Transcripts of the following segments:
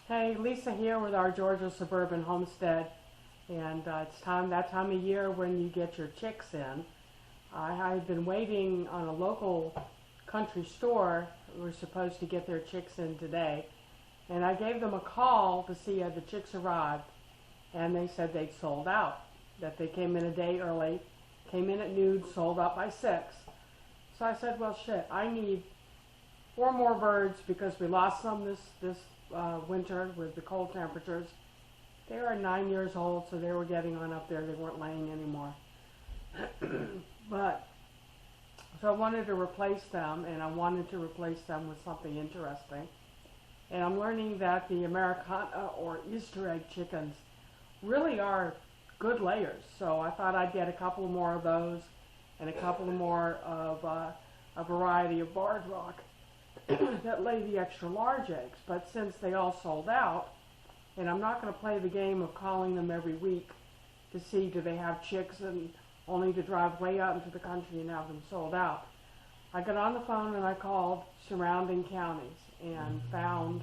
Hey, Lisa here with our Georgia Suburban Homestead, and it's that time of year when you get your chicks in. I've been waiting on a local country store. We're supposed to get their chicks in today, and I gave them a call to see if the chicks arrived, and they said they'd sold out, that they came in a day early, came in at noon, sold out by 6. So I said, well, shit, I need 4 more birds because we lost some this winter with the cold temperatures. They are 9 years old, so they were getting on up there. They weren't laying anymore. So I wanted to replace them, and I wanted to replace them with something interesting. And I'm learning that the Americana or Easter egg chickens really are good layers. So I thought I'd get a couple more of those and a couple more of a variety of barred rock that lay the extra large eggs. But since they all sold out, and I'm not going to play the game of calling them every week to see do they have chicks and only to drive way out into the country and have them sold out, I got on the phone and I called surrounding counties and found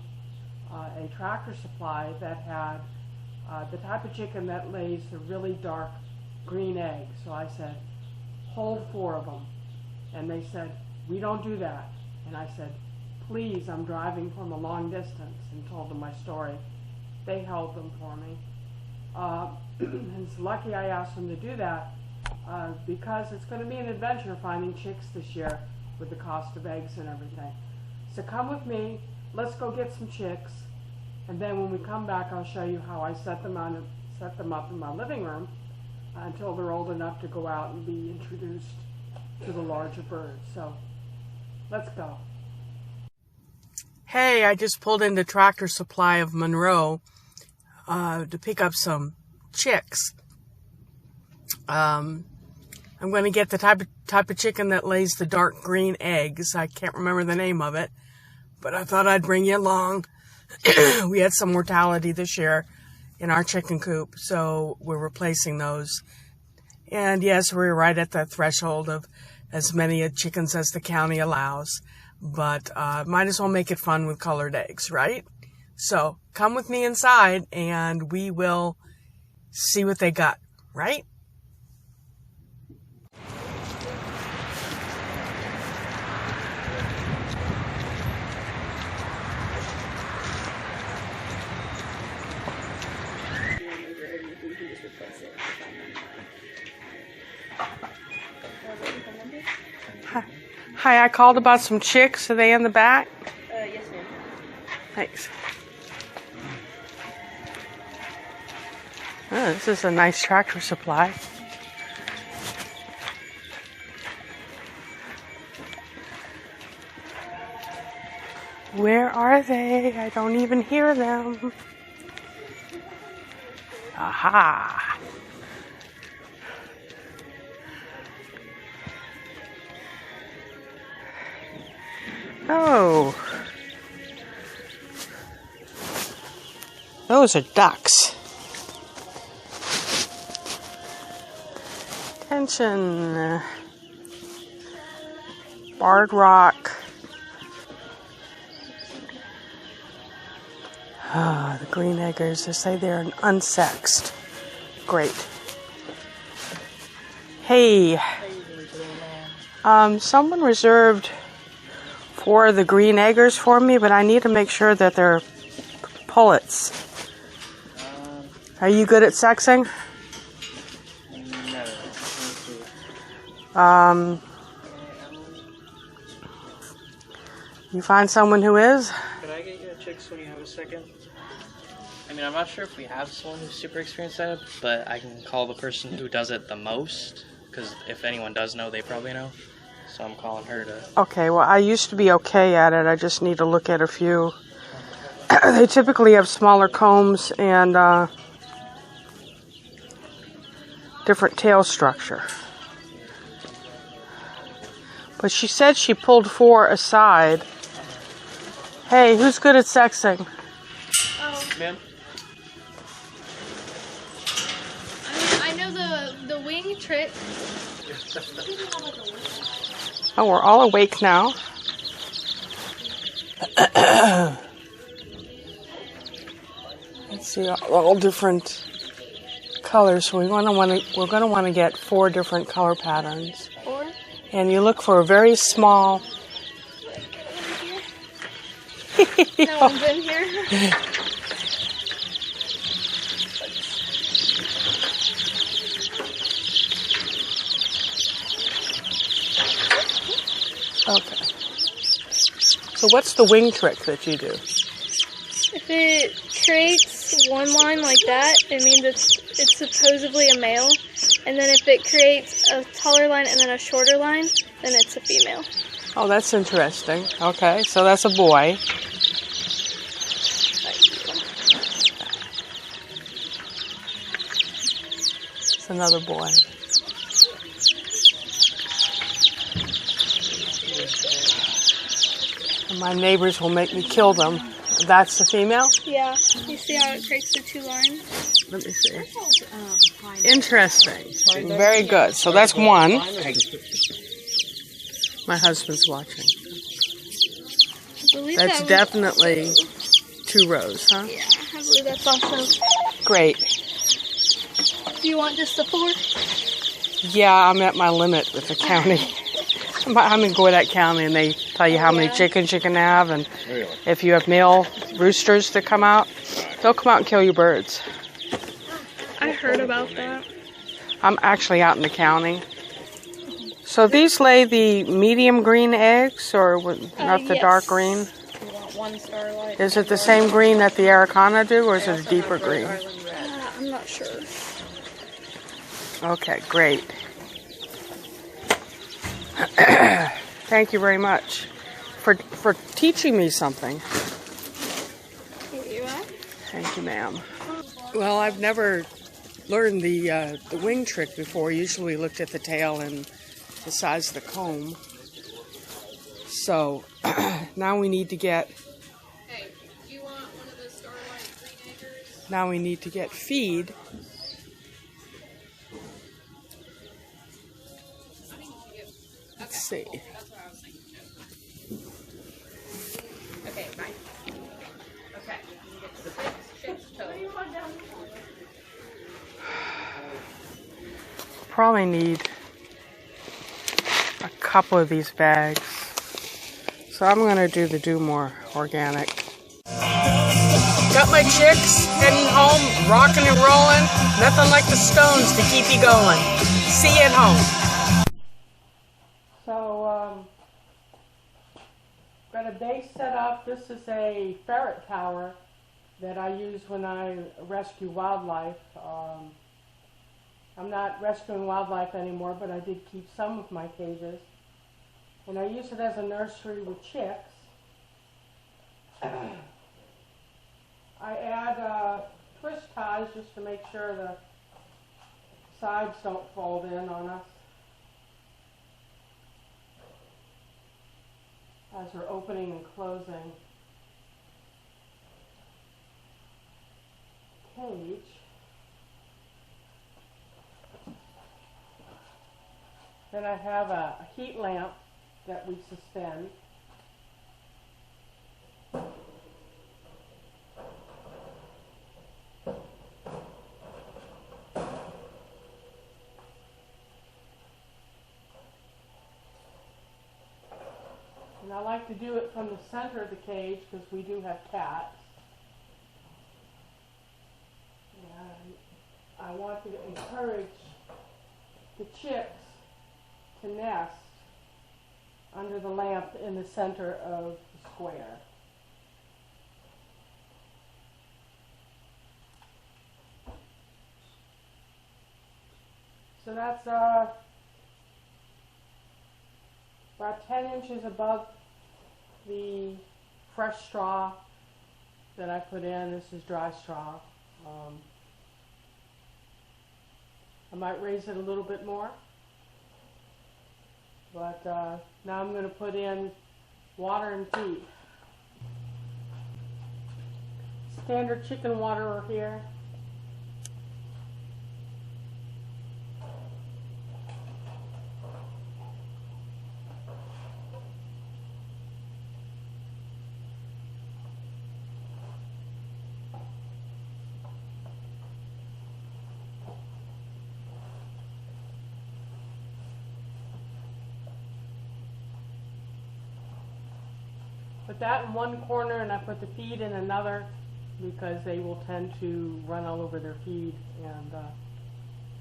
a Tractor Supply that had the type of chicken that lays the really dark green eggs. So I said, hold 4 of them. And they said, we don't do that. And I said, please, I'm driving from a long distance, and told them my story. They held them for me. And it's lucky I asked them to do that because it's going to be an adventure finding chicks this year with the cost of eggs and everything. So come with me, let's go get some chicks, and then when we come back I'll show you how I set them up in my living room until they're old enough to go out and be introduced to the larger birds. So let's go. Hey, I just pulled into Tractor Supply of Monroe to pick up some chicks. I'm going to get the type of chicken that lays the dark green eggs. I can't remember the name of it, but I thought I'd bring you along. We had some mortality this year in our chicken coop, so we're replacing those. And yes, we're right at the threshold of as many chickens as the county allows. But might as well make it fun with colored eggs, right? So come with me inside and we will see what they got, right? Hi, I called about some chicks. Are they in the back? Yes, ma'am. Thanks. Oh, this is a nice Tractor Supply. Where are they? I don't even hear them. Aha! Oh, those are ducks. Attention, barred rock. Ah, the green eggers. They say they're unsexed. Great. Hey, someone reserved 4 of the green eggers for me, but I need to make sure that they're pullets. Are you good at sexing? No. You find someone who is? Could I get you a chicks when you have a second? I mean, I'm not sure if we have someone who's super experienced at it, but I can call the person who does it the most, because if anyone does know, they probably know. So I'm calling her to... Okay, well, I used to be okay at it. I just need to look at a few. They typically have smaller combs and different tail structure. But she said she pulled 4 aside. Hey, who's good at sexing? Ma'am? I know the wing trick. Oh, we're all awake now. Let's see, all different colors. So we're going to want to get 4 different color patterns. 4. And you look for a very small. No one's in here. Okay. So what's the wing trick that you do? If it creates one line like that, it means it's supposedly a male. And then if it creates a taller line and then a shorter line, then it's a female. Oh, that's interesting. Okay, so that's a boy. It's another boy. And my neighbors will make me kill them. That's the female? Yeah. You see how it creates the 2 lines? Let me see. Interesting. Very good. So that's one. My husband's watching. I believe That's that was, definitely 2 rows, huh? Yeah, I believe that's also. Great. Do you want just the 4? Yeah, I'm at my limit with the county. I'm in Gwinnett County, and they tell you how many chickens you can have, and if you have male roosters that come out, they'll come out and kill your birds. I heard about that. I'm actually out in the county. So these lay the medium green eggs, or not the yes. dark green? You want 1 starlight? Is it the same green that the Araucana do, or is it a deeper green? I'm not sure. Okay, great. Thank you very much for teaching me something. Here you are. Thank you, ma'am. Well, I've never learned the wing trick before. Usually looked at the tail and the size of the comb. So now we need to get. Hey, do you want one of those starlight green eggers? Now we need to get feed. Let's see. That's what I was thinking too. Okay, bye. Okay, you can get 6 chicks total. Probably need a couple of these bags. So I'm going to do the Do More Organic. Got my chicks heading home, rocking and rolling. Nothing like the Stones to keep you going. See you at home. So, got a base set up. This is a ferret tower that I use when I rescue wildlife. I'm not rescuing wildlife anymore, but I did keep some of my cages. And I use it as a nursery with chicks. I add twist ties just to make sure the sides don't fold in on us as we're opening and closing cage. Then I have a heat lamp that we suspend. And I like to do it from the center of the cage because we do have cats. And I want to encourage the chicks to nest under the lamp in the center of the square. So that's about 10 inches above the fresh straw that I put in. This is dry straw. I might raise it a little bit more. But now I'm going to put in water and feed. Standard chicken water here. put that in one corner and I put the feed in another because they will tend to run all over their feed and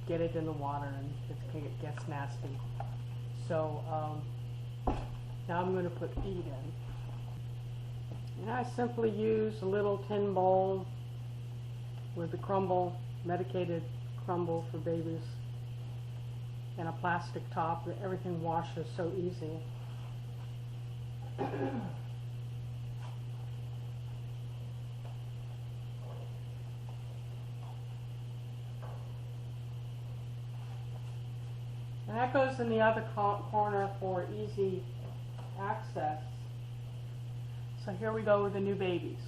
get it in the water and it gets nasty. So now I'm going to put feed in. And I simply use a little tin bowl with the crumble, medicated crumble for babies, and a plastic top. Everything washes so easy. And that goes in the other corner for easy access. So here we go with the new babies.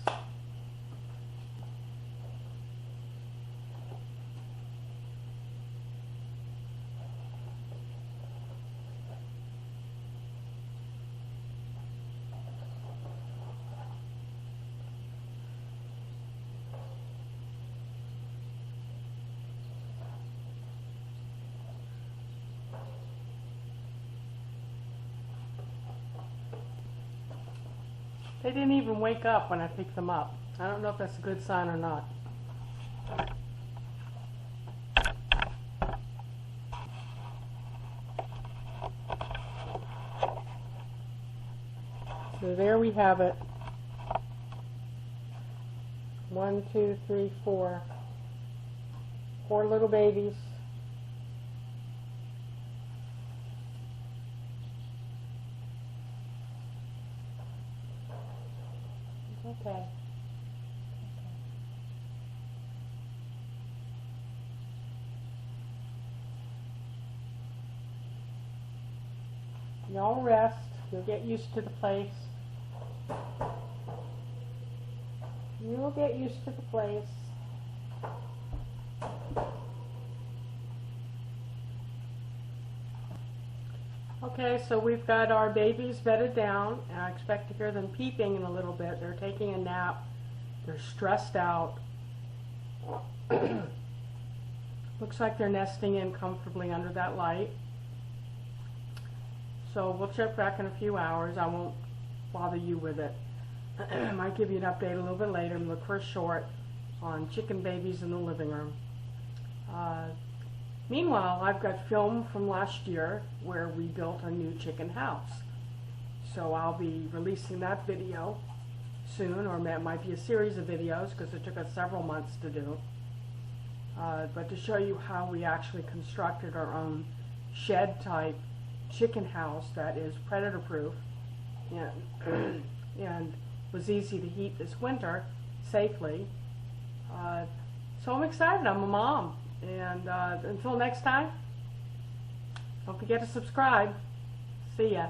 They didn't even wake up when I picked them up. I don't know if that's a good sign or not. So there we have it. 1, 2, 3, 4. 4 little babies. Okay. Y'all rest. You'll get used to the place. You'll get used to the place. Okay, so we've got our babies bedded down, and I expect to hear them peeping in a little bit. They're taking a nap. They're stressed out. Looks like they're nesting in comfortably under that light. So we'll check back in a few hours. I won't bother you with it. I might give you an update a little bit later and look for a short on chicken babies in the living room. Meanwhile, I've got film from last year where we built a new chicken house. So I'll be releasing that video soon, or it might be a series of videos because it took us several months to do. But to show you how we actually constructed our own shed-type chicken house that is predator-proof and was easy to heat this winter safely. So I'm excited. I'm a mom. And until next time, don't forget to subscribe. See ya.